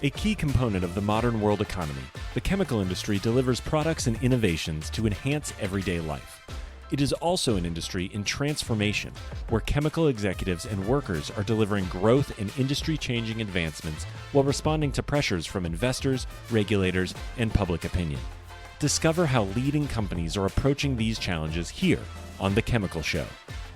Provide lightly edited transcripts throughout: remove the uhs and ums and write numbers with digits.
A key component of the modern world economy, the chemical industry delivers products and innovations to enhance everyday life. It is also an industry in transformation, where chemical executives and workers are delivering growth and industry-changing advancements while responding to pressures from investors, regulators, and public opinion. Discover how leading companies are approaching these challenges here on The Chemical Show.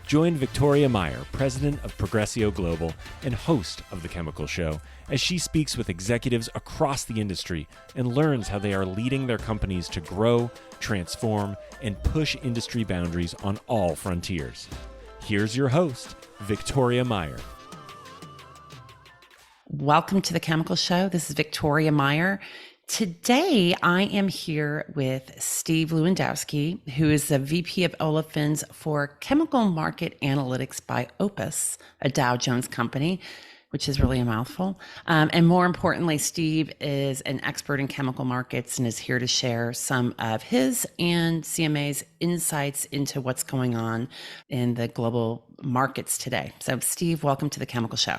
Join Victoria Meyer, president of Progressio Global and host of The Chemical Show, as she speaks with executives across the industry and learns how they are leading their companies to grow, transform, and push industry boundaries on all frontiers. Here's your host, Victoria Meyer. Welcome to The Chemical Show. This is Victoria Meyer. Today, I am here with Steve Lewandowski, who is the VP of Olefins for Chemical Market Analytics by OPIS, a Dow Jones Company, which is really a mouthful. And more importantly, Steve is an expert in chemical markets and is here to share some of his and CMA's insights into what's going on in the global markets today. So, Steve, welcome to The Chemical Show.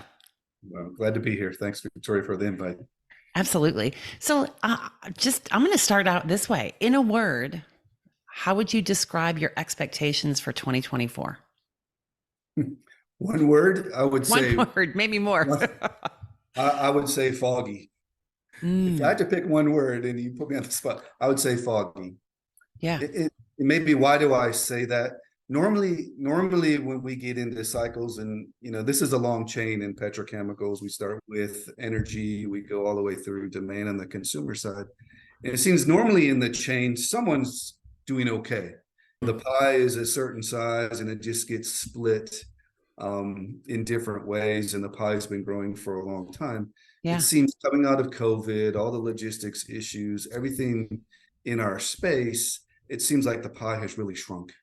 Well, glad to be here. Thanks, Victoria, for the invite. Absolutely. So I'm going to start out this way. In a word, how would you describe your expectations for 2024? One word, I would say. One word, maybe more. I would say foggy. If I had to pick one word and you put me on the spot, I would say foggy. Yeah. It may be, why do I say that? Normally when we get into cycles, and this is a long chain in petrochemicals, we start with energy, we go all the way through demand on the consumer side. And it seems normally in the chain, someone's doing okay. The pie is a certain size and it just gets split in different ways. And the pie's been growing for a long time. Yeah. It seems coming out of COVID, all the logistics issues, everything in our space, it seems like the pie has really shrunk.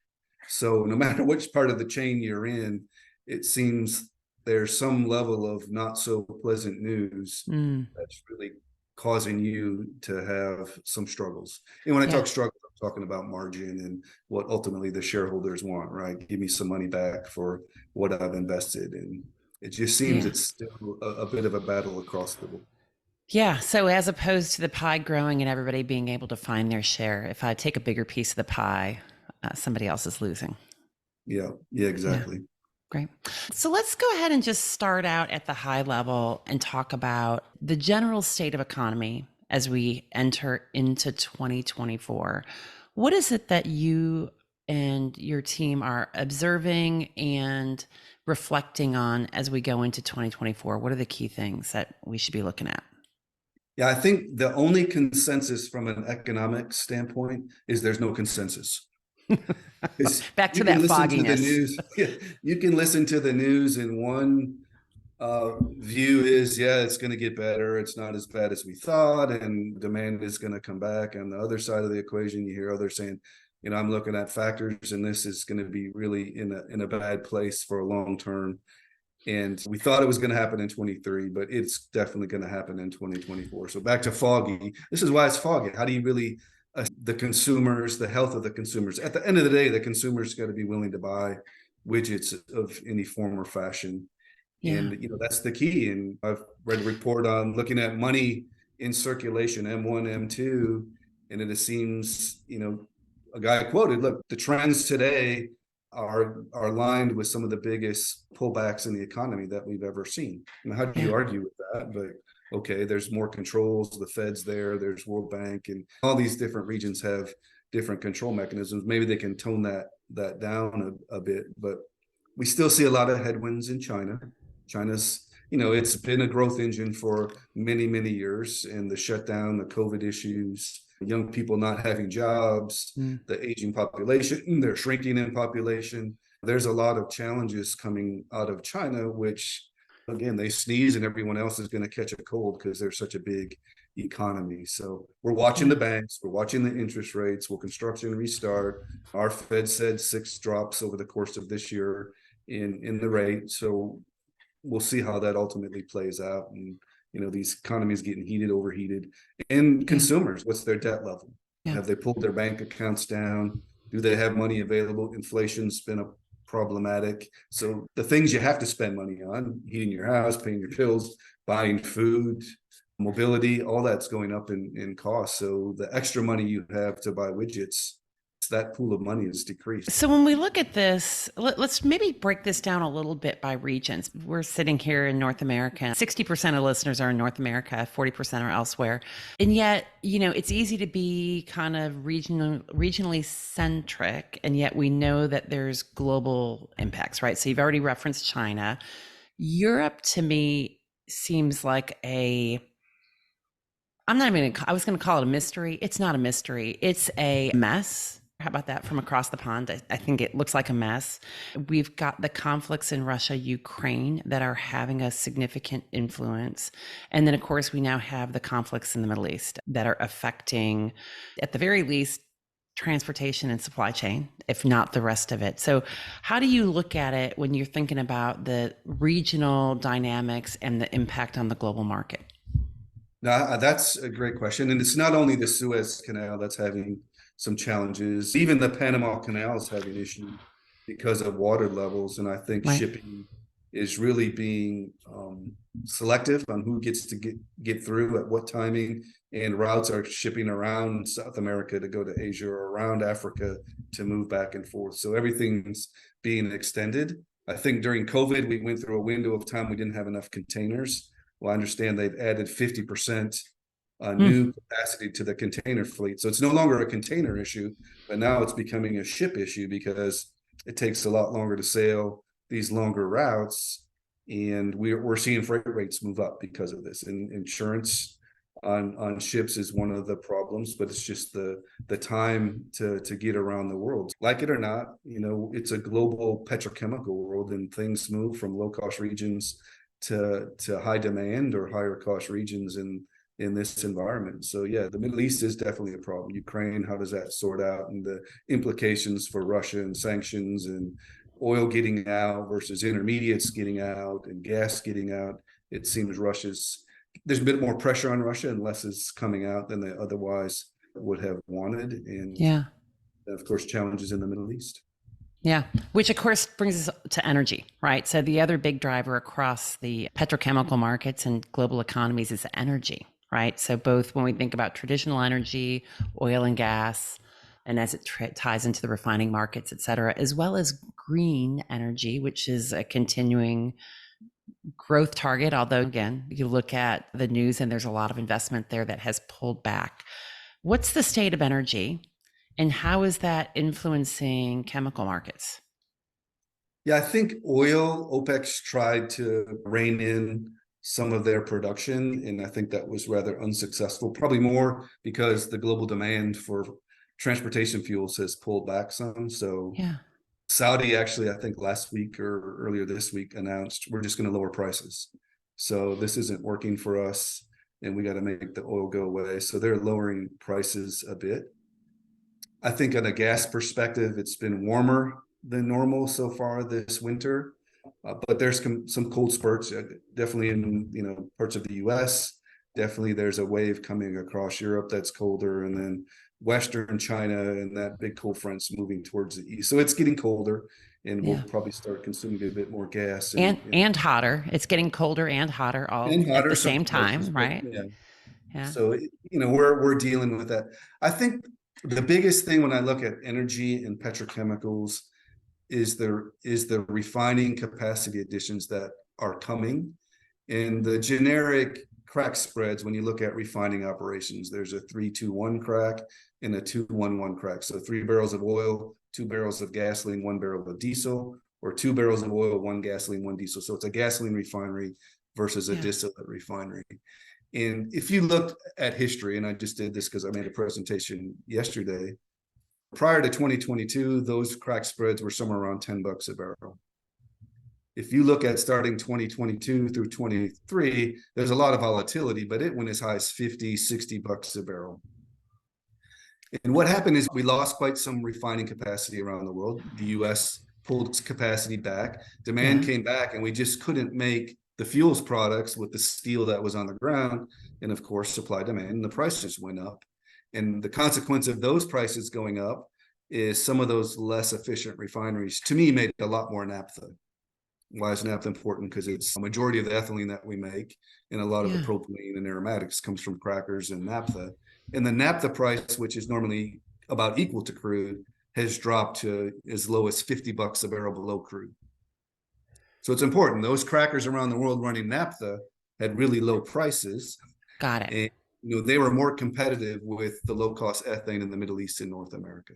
So no matter which part of the chain you're in, it seems there's some level of not so pleasant news that's really causing you to have some struggles. And when I talk struggles, I'm talking about margin and what ultimately the shareholders want, right? Give me some money back for what I've invested. And it just seems it's still a bit of a battle across the board. Yeah. So as opposed to the pie growing and everybody being able to find their share, if I take a bigger piece of the pie, somebody else is losing. Yeah, exactly. Yeah. Great. So let's go ahead and just start out at the high level and talk about the general state of economy as we enter into 2024. What is it that you and your team are observing and reflecting on as we go into 2024? What are the key things that we should be looking at? Yeah, I think the only consensus from an economic standpoint is there's no consensus. Back to that fogginess. You can listen to the news, and one view is, it's going to get better. It's not as bad as we thought, and demand is going to come back. On the other side of the equation, you hear others saying, I'm looking at factors, and this is going to be really in a bad place for a long term. And we thought it was going to happen in 23, but it's definitely going to happen in 2024. So back to foggy. This is why it's foggy. How do you really the consumers, the health of the consumers? At the end of the day, the consumers got to be willing to buy widgets of any form or fashion. Yeah. And, that's the key. And I've read a report on looking at money in circulation, M1, M2, and it seems, a guy quoted, look, the trends today are aligned with some of the biggest pullbacks in the economy that we've ever seen. How do you argue with that? But okay, there's more controls, the Fed's there's World Bank, and all these different regions have different control mechanisms. Maybe they can tone that down a bit, but we still see a lot of headwinds in China. China's, it's been a growth engine for many, many years, and the shutdown, the COVID issues, young people not having jobs, the aging population, they're shrinking in population. There's a lot of challenges coming out of China, which again, they sneeze and everyone else is going to catch a cold because they're such a big economy. So we're watching the banks, we're watching the interest rates. Will construction restart? Our Fed said 6 drops over the course of this year in the rate. So we'll see how that ultimately plays out. And, these economies getting overheated. And consumers, what's their debt level? Yeah. Have they pulled their bank accounts down? Do they have money available? Inflation's been problematic. So the things you have to spend money on, heating your house, paying your bills, buying food, mobility, all that's going up in cost. So the extra money you have to buy widgets, that pool of money is decreased. So when we look at this, let's maybe break this down a little bit by regions. We're sitting here in North America. 60% of listeners are in North America, 40% are elsewhere. And yet, it's easy to be kind of regionally centric, and yet we know that there's global impacts, right? So you've already referenced China. Europe, to me, seems like I was going to call it a mystery. It's not a mystery. It's a mess. How about that from across the pond? I think it looks like a mess. We've got the conflicts in Russia, Ukraine that are having a significant influence. And then, of course, we now have the conflicts in the Middle East that are affecting, at the very least, transportation and supply chain, if not the rest of it. So how do you look at it when you're thinking about the regional dynamics and the impact on the global market? Now, that's a great question. And it's not only the Suez Canal that's having some challenges, even the Panama Canal is having issues because of water levels. And I think shipping is really being selective on who gets to get through at what timing. And routes are shipping around South America to go to Asia or around Africa to move back and forth. So everything's being extended. I think during COVID, we went through a window of time we didn't have enough containers. Well, I understand they've added 50% new capacity to the container fleet. So it's no longer a container issue, but now it's becoming a ship issue because it takes a lot longer to sail these longer routes. And we're seeing freight rates move up because of this. And insurance on ships is one of the problems, but it's just the time to get around the world. Like it or not, it's a global petrochemical world, and things move from low-cost regions to high demand or higher cost regions in this environment. So yeah, the Middle East is definitely a problem. Ukraine, how does that sort out, and the implications for Russia and sanctions and oil getting out versus intermediates getting out and gas getting out. It seems there's a bit more pressure on Russia and less is coming out than they otherwise would have wanted. And of course, challenges in the Middle East. Yeah, which of course brings us to energy, right? So the other big driver across the petrochemical markets and global economies is energy, right? So both when we think about traditional energy, oil and gas, and as it ties into the refining markets, et cetera, as well as green energy, which is a continuing growth target. Although again, you look at the news and there's a lot of investment there that has pulled back. What's the state of energy? And how is that influencing chemical markets? Yeah, I think OPEC tried to rein in some of their production, and I think that was rather unsuccessful, probably more because the global demand for transportation fuels has pulled back some. So Saudi actually, I think last week or earlier this week, announced we're just going to lower prices. So this isn't working for us, and we got to make the oil go away. So they're lowering prices a bit. I think on a gas perspective, it's been warmer than normal so far this winter, but there's some cold spurts, definitely in parts of the U.S. Definitely, there's a wave coming across Europe that's colder, and then Western China and that big cold front's moving towards the east. So it's getting colder, and we'll probably start consuming a bit more gas and hotter. It's getting colder and hotter at the same time, right? Yeah. So we're dealing with that. I think the biggest thing when I look at energy and petrochemicals is the refining capacity additions that are coming, and the generic crack spreads. When you look at refining operations, there's a 3-2-1 crack and a 2-1-1 crack. So 3 barrels of oil, 2 barrels of gasoline, 1 barrel of diesel, or 2 barrels of oil, 1 gasoline, 1 diesel. So it's a gasoline refinery versus a distillate refinery. And if you looked at history, and I just did this because I made a presentation yesterday, prior to 2022, those crack spreads were somewhere around $10 a barrel. If you look at starting 2022 through 23, there's a lot of volatility, but it went as high as $50-$60 a barrel. And what happened is we lost quite some refining capacity around the world. The US pulled its capacity back, demand came back, and we just couldn't make the fuels products with the steel that was on the ground. And of course, supply demand, and the prices went up. And the consequence of those prices going up is some of those less efficient refineries, to me, made a lot more naphtha. Why is naphtha important? Because it's a majority of the ethylene that we make, and a lot of the Yeah. propylene and aromatics comes from crackers and naphtha. And the naphtha price, which is normally about equal to crude, has dropped to as low as $50 a barrel below crude. So it's important. Those crackers around the world running naphtha had really low prices, Got it. and they were more competitive with the low-cost ethane in the Middle East and North America.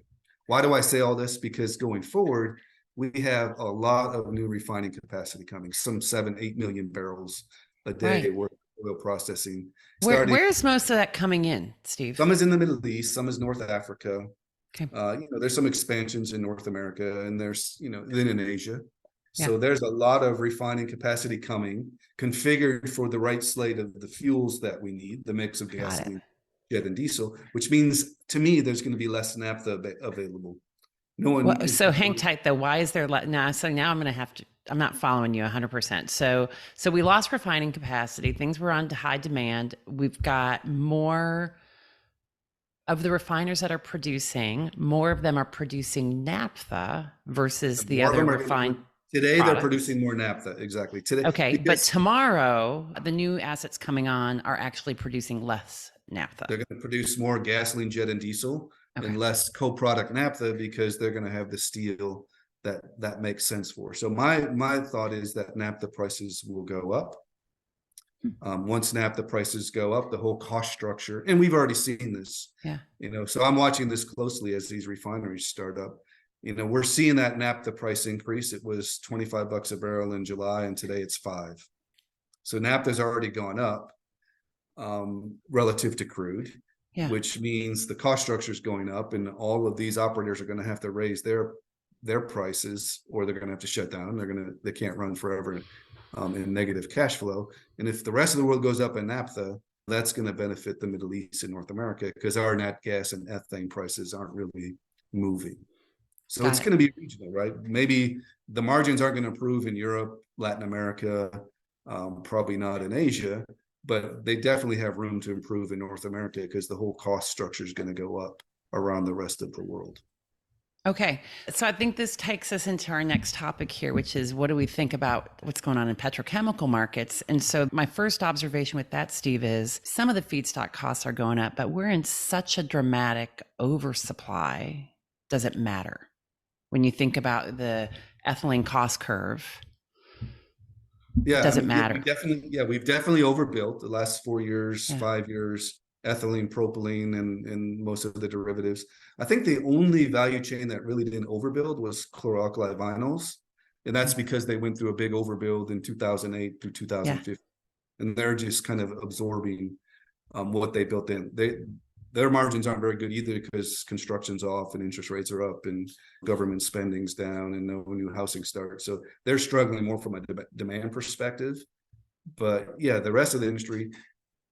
Why do I say all this? Because going forward, we have a lot of new refining capacity coming, some 7-8 million barrels a day Right. worth of oil processing. Starting, Where's most of that coming in, Steve? some is in the Middle East, some is North Africa. Okay. There's some expansions in North America, and there's, then in Asia. Yeah. So there's a lot of refining capacity coming, configured for the right slate of the fuels that we need, the mix of Got it. gasoline, jet, and diesel, which means to me there's going to be less naphtha available. No one Well, is so hang tight though. Why is there now? So now I'm going to have to. I'm not following you 100%. So we lost refining capacity. Things were on high demand. We've got more of the refiners that are producing. More of them are producing naphtha versus the more of other them are refined. today. Products. They're producing more naphtha, exactly today. Okay, but Because tomorrow the new assets coming on are actually producing less naphtha. they're going to produce more gasoline, jet, and diesel, Okay. and less co-product naphtha, because they're going to have the steel that makes sense for. So my thought is that naphtha prices will go up. Once naphtha prices go up, the whole cost structure, and we've already seen this. Yeah. So I'm watching this closely as these refineries start up. We're seeing that naphtha price increase. It was $25 a barrel in July, and today it's $5. So naphtha's already gone up relative to crude, Yeah. which means the cost structure is going up, and all of these operators are going to have to raise their prices, or they're going to have to shut down. They can't run forever in negative cash flow. And if the rest of the world goes up in naphtha, that's going to benefit the Middle East and North America, because our nat gas and ethane prices aren't really moving. So it's going to be regional, right? Maybe the margins aren't going to improve in Europe, Latin America, probably not in Asia, but they definitely have room to improve in North America, because the whole cost structure is going to go up around the rest of the world. Okay. So I think this takes us into our next topic here, which is what do we think about what's going on in petrochemical markets? And so my first observation with that, Steve, is some of the feedstock costs are going up, but we're in such a dramatic oversupply. Does it matter? When you think about the ethylene cost curve, Yeah, does it matter? We've definitely overbuilt the last 4 years, Yeah. 5 years, ethylene, propylene, and most of the derivatives. I think the only value chain that really didn't overbuild was chlor-alkali vinyls, and that's because they went through a big overbuild in 2008 through 2015, and they're just kind of absorbing what they built in. Their margins aren't very good either, because construction's off and interest rates are up and government spending's down and no new housing starts. So they're struggling more from a demand perspective. But yeah, the rest of the industry,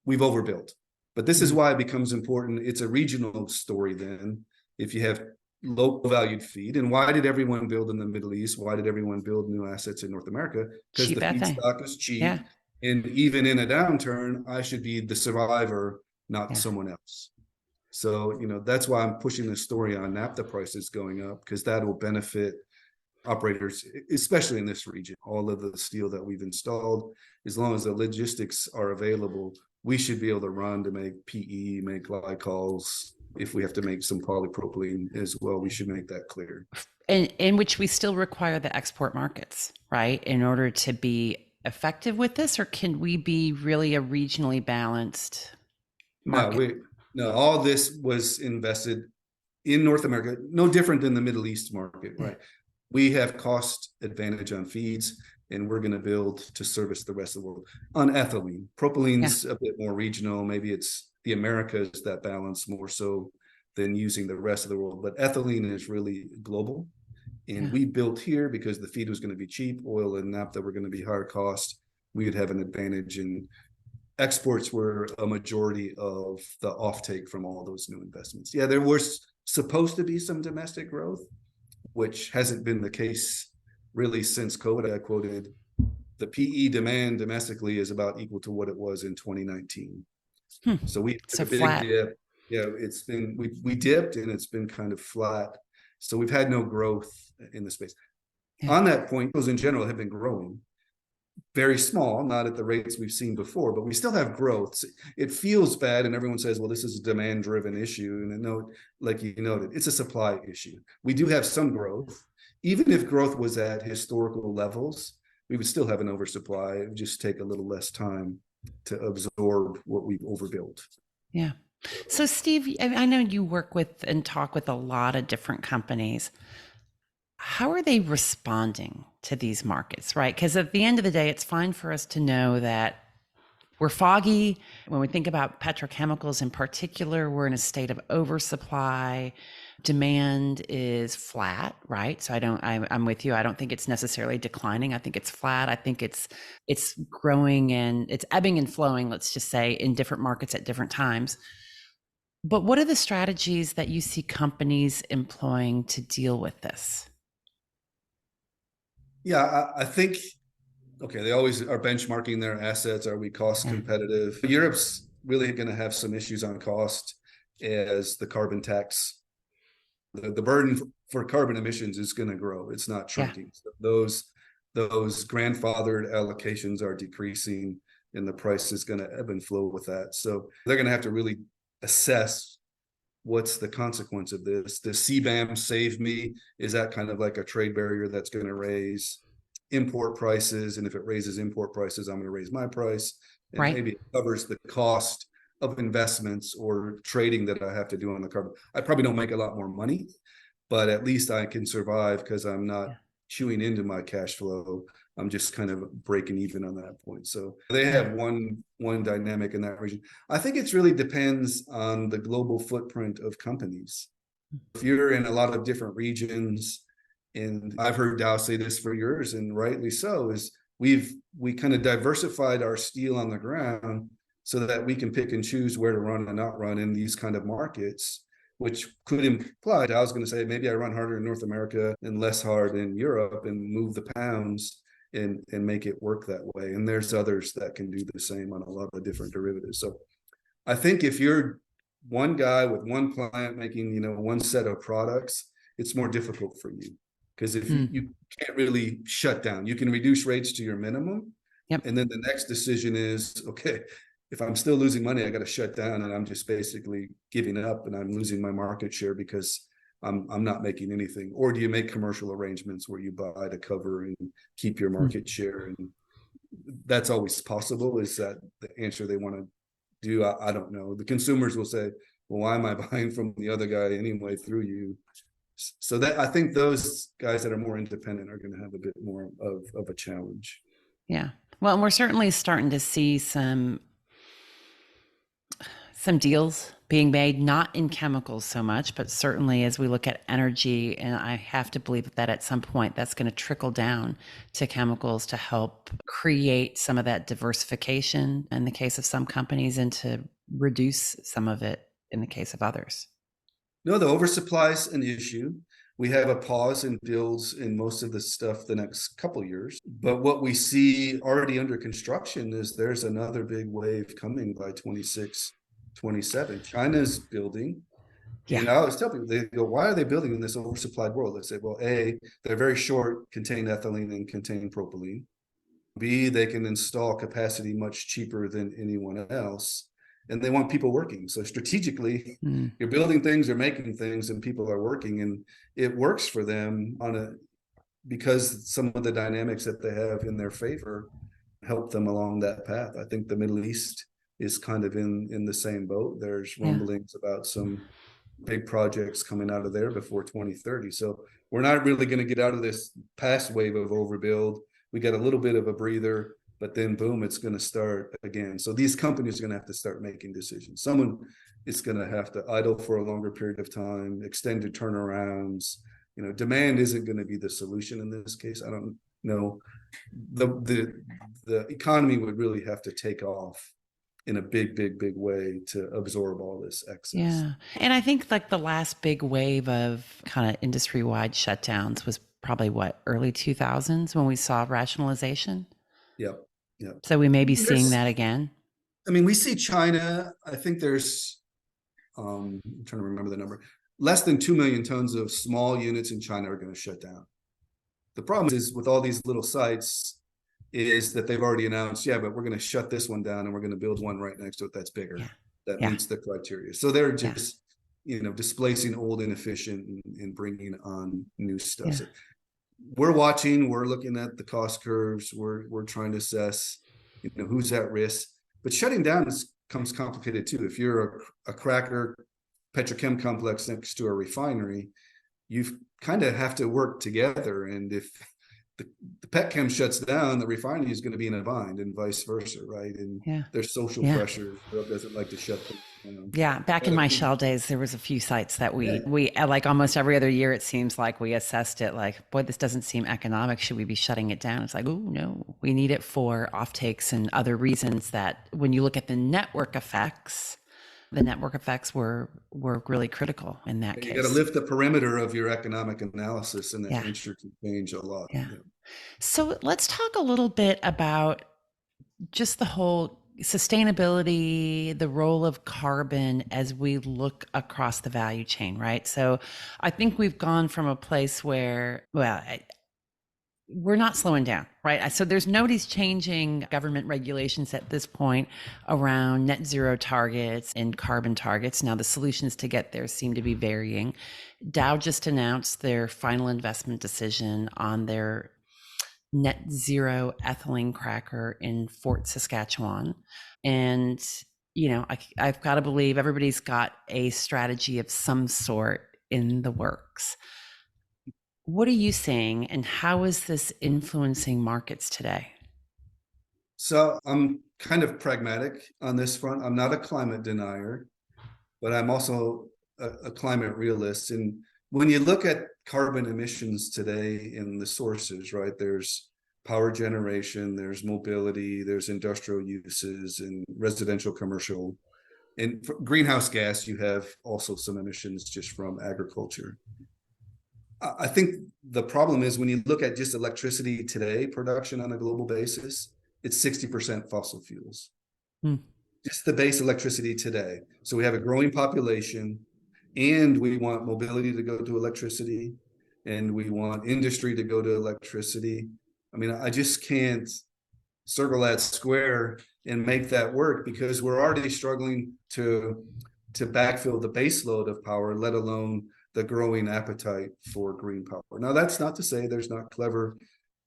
we've overbuilt. But this is why it becomes important. It's a regional story then. If you have low valued feed, and why did everyone build in the Middle East? Why did everyone build new assets in North America? Because the feedstock is cheap. Yeah. And even in a downturn, I should be the survivor, not someone else. So, that's why I'm pushing this story on naphtha prices going up, because that will benefit operators, especially in this region. All of the steel that we've installed, as long as the logistics are available, we should be able to run to make PE, make glycols. If we have to make some polypropylene as well, we should make that clear. And in which we still require the export markets, right? In order to be effective with this, or can we be really a regionally balanced market? No, all this was invested in North America, no different than the Middle East market, right? We have cost advantage on feeds, and we're going to build to service the rest of the world on ethylene. Propylene's a bit more regional. Maybe it's the Americas that balance more so than using the rest of the world. But ethylene is really global. And we built here because the feed was going to be cheap. Oil and naphtha were going to be higher cost. We would have an advantage, and exports were a majority of the offtake from all those new investments. Yeah, there was supposed to be some domestic growth, which hasn't been the case really since COVID. I quoted the PE demand domestically is about equal to what it was in 2019. So we took a big flat. dip. Yeah, it's been we dipped, and it's been kind of flat. So we've had no growth in the space. Yeah. On that point, those in general have been growing. Very small, not at the rates we've seen before, but we still have growth. It feels bad, and everyone says, well, this is a demand-driven issue. And no, like you noted, it's a supply issue. We do have some growth. Even if growth was at historical levels, we would still have an oversupply. It would just take a little less time to absorb what we've overbuilt. Yeah. So, Steve, I know you work with and talk with a lot of different companies. How are they responding to these markets, right? Because at the end of the day, it's fine for us to know that we're foggy. When we think about petrochemicals in particular, we're in a state of oversupply. Demand is flat, right? So I'm with you. I don't think it's necessarily declining. I think it's flat. I think it's growing and it's ebbing and flowing, let's just say, in different markets at different times. But what are the strategies that you see companies employing to deal with this? Yeah, I think, okay, they always are benchmarking their assets. Are we cost competitive? Europe's really going to have some issues on cost as the carbon tax, the burden for carbon emissions is going to grow. It's not shrinking. So those grandfathered allocations are decreasing, and the price is going to ebb and flow with that. So they're going to have to really assess what's the consequence of this. Does CBAM save me? Is that kind of like a trade barrier that's going to raise import prices? And if it raises import prices, I'm going to raise my price. And maybe it covers the cost of investments or trading that I have to do on the carbon. I probably don't make a lot more money, but at least I can survive because I'm not chewing into my cash flow. I'm just kind of breaking even on that point. So they have one dynamic in that region. I think it really depends on the global footprint of companies. If you're in a lot of different regions, and I've heard Dow say this for years, and rightly so, is we kind of diversified our steel on the ground so that we can pick and choose where to run and not run in these kind of markets, which could imply I was going to say maybe I run harder in North America and less hard in Europe and move the pounds and make it work that way. And there's others that can do the same on a lot of different derivatives. So I think if you're one guy with one plant making, one set of products, it's more difficult for you because if you can't really shut down, you can reduce rates to your minimum. And then the next decision is, okay, if I'm still losing money, I got to shut down and I'm just basically giving up and I'm losing my market share because I'm not making anything. Or do you make commercial arrangements where you buy to cover and keep your market share? And that's always possible. Is that the answer they want to do? I don't know. The consumers will say, well, why am I buying from the other guy anyway through you? So that I think those guys that are more independent are going to have a bit more of a challenge. Yeah. Well, and we're certainly starting to see some deals being made, not in chemicals so much, but certainly as we look at energy. And I have to believe that at some point that's going to trickle down to chemicals to help create some of that diversification in the case of some companies and to reduce some of it in the case of others. No, the oversupply is an issue. We have a pause in builds in most of the stuff the next couple of years. But what we see already under construction is there's another big wave coming by 26, 27. China's building. And I always tell people, they go, why are they building in this oversupplied world? They say, well, A, they're very short, contain ethylene and contain propylene. B, they can install capacity much cheaper than anyone else. And they want people working. So strategically, you're building things, you're making things, and people are working. And it works for them because some of the dynamics that they have in their favor help them along that path. I think the Middle East is kind of in the same boat. There's rumblings about some big projects coming out of there before 2030. So we're not really going to get out of this past wave of overbuild. We got a little bit of a breather, but then boom, it's going to start again. So these companies are going to have to start making decisions. Someone is going to have to idle for a longer period of time, extended turnarounds. Demand isn't going to be the solution in this case. I don't know. The economy would really have to take off in a big way to absorb all this excess. Yeah. And I think like the last big wave of kind of industry-wide shutdowns was probably early 2000s when we saw rationalization. Yep. So we may be seeing that again. I mean, we see China, I think there's, I'm trying to remember the number, less than 2 million tons of small units in China are going to shut down. The problem is with all these little sites is that they've already announced, yeah, but we're going to shut this one down and we're going to build one right next to it that's bigger, Yeah. that Yeah. meets the criteria. So they're Yeah. just, displacing old inefficient and bringing on new stuff. Yeah. So we're watching, we're looking at the cost curves, we're trying to assess, who's at risk. But shutting down comes complicated too. If you're a cracker petrochem complex next to a refinery, you kind of have to work together. And if the petchem shuts down, the refinery is going to be in a bind, and vice versa, right? And Yeah. there's social Yeah. pressure. Europe doesn't like to shut things down. Yeah, back in my Shell days, there was a few sites that Yeah. we like almost every other year. It seems like we assessed it like, boy, this doesn't seem economic. Should we be shutting it down? It's like, oh no, we need it for offtakes and other reasons. That when you look at the network effects were really critical in that And case. you got to lift the perimeter of your economic analysis, and that Yeah. picture can change a lot. Yeah. So let's talk a little bit about just the whole sustainability, the role of carbon as we look across the value chain, right? So I think we've gone from a place where, we're not slowing down, right? So there's nobody's changing government regulations at this point around net zero targets and carbon targets. Now, the solutions to get there seem to be varying. Dow just announced their final investment decision on their net zero ethylene cracker in Fort Saskatchewan. And, I've got to believe everybody's got a strategy of some sort in the works. What are you seeing, and how is this influencing markets today? So I'm kind of pragmatic on this front. I'm not a climate denier, but I'm also a climate realist. And when you look at carbon emissions today in the sources, right, there's power generation, there's mobility, there's industrial uses and residential, commercial. And for greenhouse gas, you have also some emissions just from agriculture. I think the problem is when you look at just electricity today, production on a global basis, it's 60% fossil fuels. Hmm. Just the base electricity today. So we have a growing population, and we want mobility to go to electricity, and we want industry to go to electricity. I mean, I just can't circle that square and make that work, because we're already struggling to backfill the base load of power, let alone the growing appetite for green power. Now, that's not to say there's not clever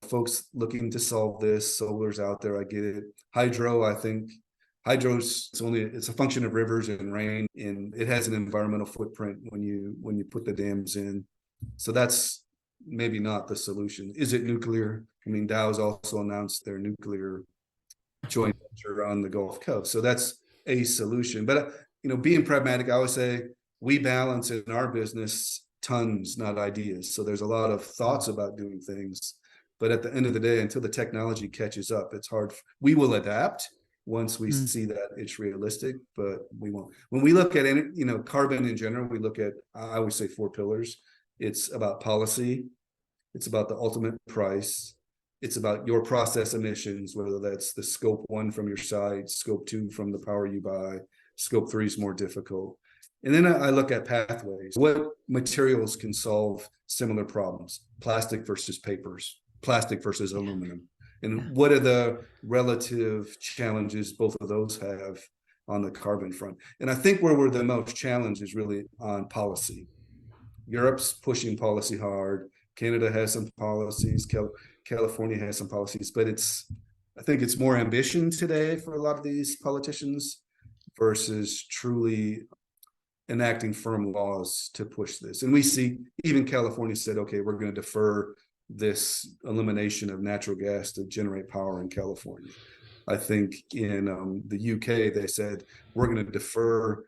folks looking to solve this. Solar's out there, I get it. Hydro, I think hydro's it's a function of rivers and rain, and it has an environmental footprint when you put the dams in. So that's maybe not the solution. Is it nuclear? I mean, Dow's also announced their nuclear joint venture on the Gulf Coast. So that's a solution. But being pragmatic, I always say we balance in our business tons, not ideas. So there's a lot of thoughts about doing things, but at the end of the day, until the technology catches up, it's hard. We will adapt once we see that it's realistic, but we won't. When we look at carbon in general, we look at, I always say, 4 pillars. It's about policy, it's about the ultimate price, it's about your process emissions, whether that's the scope 1 from your site, scope 2 from the power you buy, scope 3 is more difficult. And then I look at pathways. What materials can solve similar problems? Plastic versus papers, plastic versus aluminum. And what are the relative challenges both of those have on the carbon front? And I think where we're the most challenged is really on policy. Europe's pushing policy hard. Canada has some policies. California has some policies, but I think it's more ambition today for a lot of these politicians versus truly enacting firm laws to push this. And we see even California said, okay, we're going to defer this elimination of natural gas to generate power in California. I think in the UK, they said, we're going to defer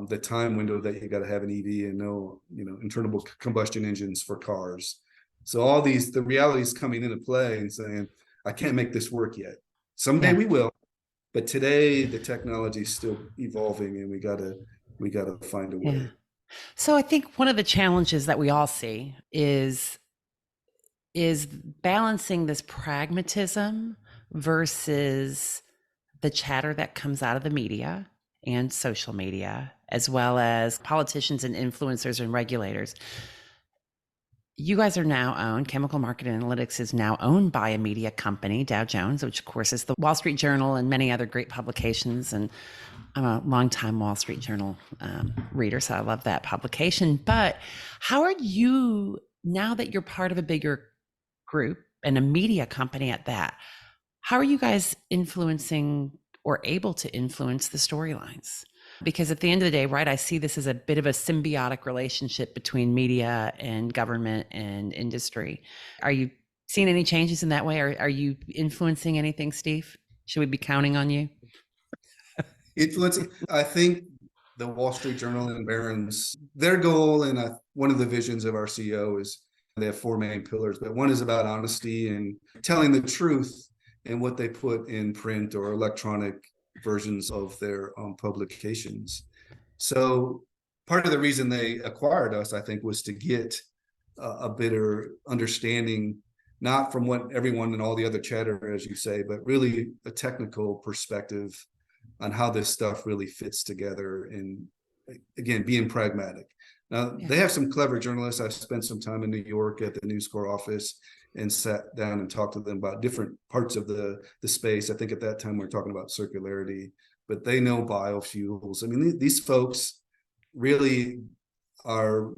the time window that you got to have an EV and no, internal combustion engines for cars. So all the realities coming into play and saying, I can't make this work yet. Someday we will, but today the technology is still evolving, and we gotta find a way. Yeah. So I think one of the challenges that we all see is balancing this pragmatism versus the chatter that comes out of the media and social media, as well as politicians and influencers and regulators. You guys are now owned, Chemical Market Analytics is now owned by a media company, Dow Jones, which of course is the Wall Street Journal and many other great publications. And I'm a longtime Wall Street Journal reader, so I love that publication. But how are you, now that you're part of a bigger group and a media company at that, how are you guys influencing or able to influence the storylines? Because at the end of the day, right, I see this as a bit of a symbiotic relationship between media and government and industry. Are you seeing any changes in that way? Are you influencing anything, Steve? Should we be counting on you? Influencing, I think the Wall Street Journal and Barron's, their goal, and one of the visions of our CEO is they have four main pillars, but one is about honesty and telling the truth in what they put in print or electronic versions of their publications. So part of the reason they acquired us, I think, was to get a better understanding, not from what everyone and all the other chatter, as you say, but really a technical perspective on how this stuff really fits together, and again, being pragmatic. Now, they have some clever journalists. I've spent some time in New York at the News Corp office and sat down and talked to them about different parts of the space. I think at that time we were talking about circularity, but they know biofuels. I mean, these folks really are,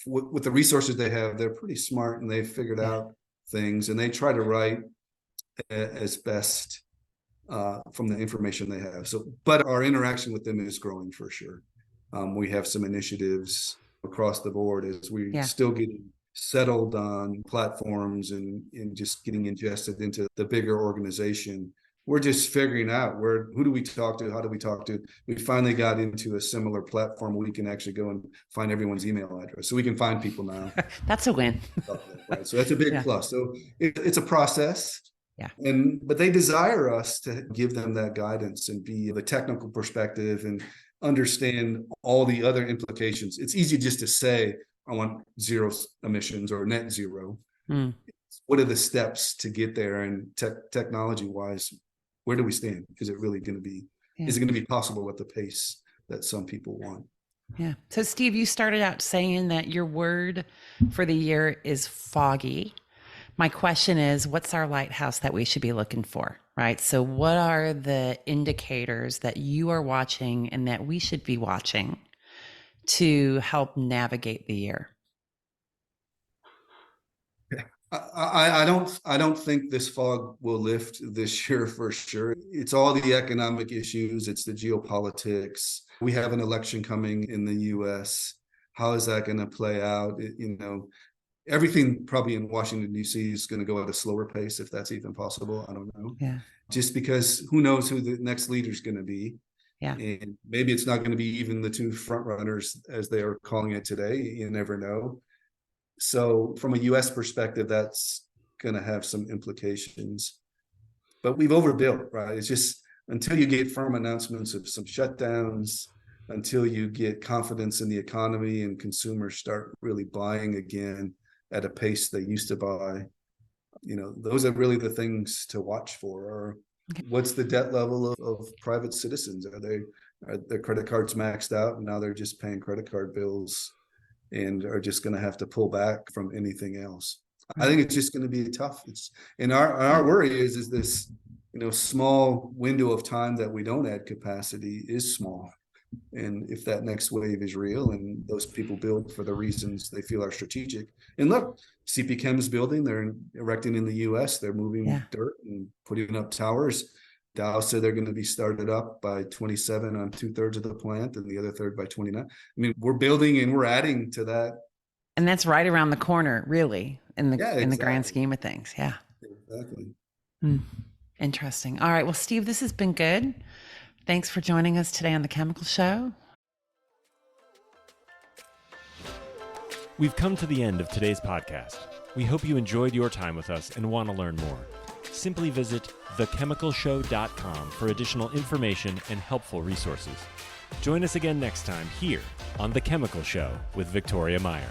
with the resources they have, they're pretty smart, and they've figured out things, and they try to write as best from the information they have. So, but our interaction with them is growing for sure. We have some initiatives across the board as we still getting settled on platforms and just getting ingested into the bigger organization. We're just figuring out who do we talk to? How do we talk to? We finally got into a similar platform where we can actually go and find everyone's email address. So we can find people now. That's a win. Right. So that's a big plus. So it's a process. Yeah. But they desire us to give them that guidance and be the technical perspective and understand all the other implications. It's easy just to say, I want zero emissions or net zero. What are the steps to get there? And technology wise, where do we stand? Is it really going to be, is it going to be possible at the pace that some people want? Yeah. So Steve, you started out saying that your word for the year is foggy. My question is, what's our lighthouse that we should be looking for, right? So what are the indicators that you are watching and that we should be watching to help navigate the year? I don't think this fog will lift this year for sure. It's all the economic issues. It's the geopolitics. We have an election coming in the US. How is that going to play out? Everything probably in Washington, D.C. is going to go at a slower pace, if that's even possible. I don't know. Yeah. Just because who knows who the next leader is going to be. Yeah. And maybe it's not going to be even the two front runners as they are calling it today. You never know. So from a U.S. perspective, that's going to have some implications. But we've overbuilt, right? It's just until you get firm announcements of some shutdowns, until you get confidence in the economy and consumers start really buying again at a pace they used to buy, those are really the things to watch for. Or what's the debt level of private citizens? Are their credit cards maxed out and now they're just paying credit card bills and are just going to have to pull back from anything else? I think it's just going to be tough. And our worry is this, small window of time that we don't add capacity is small. And if that next wave is real and those people build for the reasons they feel are strategic, and look, CP Chem's building, they're erecting in the US, they're moving dirt and putting up towers. Dow said they're going to be started up by 27 on 2/3 of the plant and the other third by 29. I mean, we're building and we're adding to that. And that's right around the corner, really, in the grand scheme of things. Yeah. Exactly. Interesting. All right. Well, Steve, this has been good. Thanks for joining us today on The Chemical Show. We've come to the end of today's podcast. We hope you enjoyed your time with us and want to learn more. Simply visit thechemicalshow.com for additional information and helpful resources. Join us again next time here on The Chemical Show with Victoria Meyer.